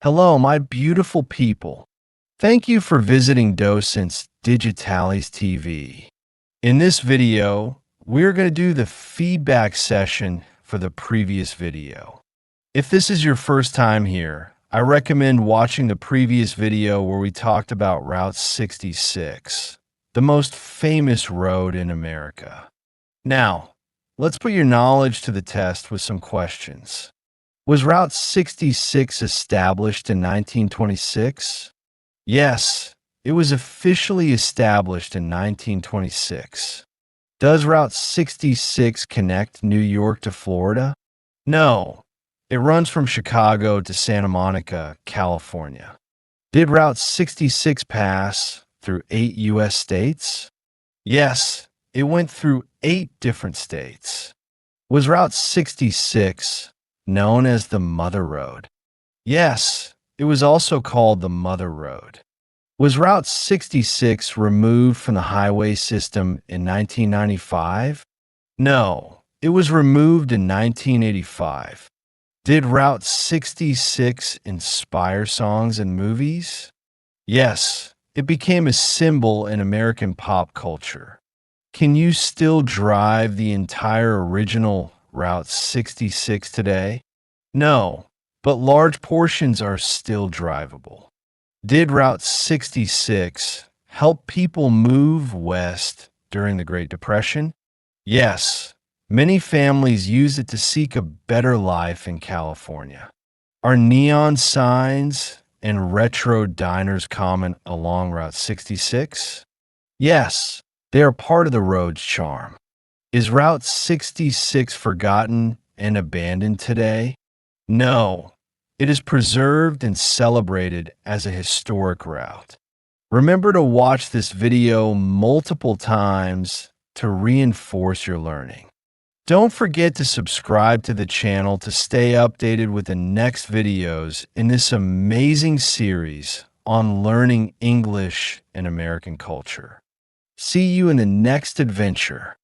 Hello, my beautiful people. Thank you for visiting Docentes DigitalesTV. In this video, we're going to do the feedback session for the previous video. If this is your first time here, I recommend watching the previous video where we talked about Route 66, the most famous road in America. Now, let's put your knowledge to the test with some questions. Was Route 66 established in 1926? Yes, it was officially established in 1926. Does Route 66 connect New York to Florida? No, it runs from Chicago to Santa Monica, California. Did Route 66 pass through 8 U.S. states? Yes, it went through 8 different states. Was Route 66 known as the Mother Road? Yes, it was also called the Mother Road. Was Route 66 removed from the highway system in 1995? No, it was removed in 1985. Did Route 66 inspire songs and movies? Yes, it became a symbol in American pop culture. Can you still drive the entire original Route 66 today? No, but large portions are still drivable. Did Route 66 help people move west during the Great Depression? Yes, many families use it to seek a better life in California. Are neon signs and retro diners common along Route 66? Yes, they are part of the road's charm. Is Route 66 forgotten and abandoned today? No, it is preserved and celebrated as a historic route. Remember to watch this video multiple times to reinforce your learning. Don't forget to subscribe to the channel to stay updated with the next videos in this amazing series on learning English and American culture. See you in the next adventure.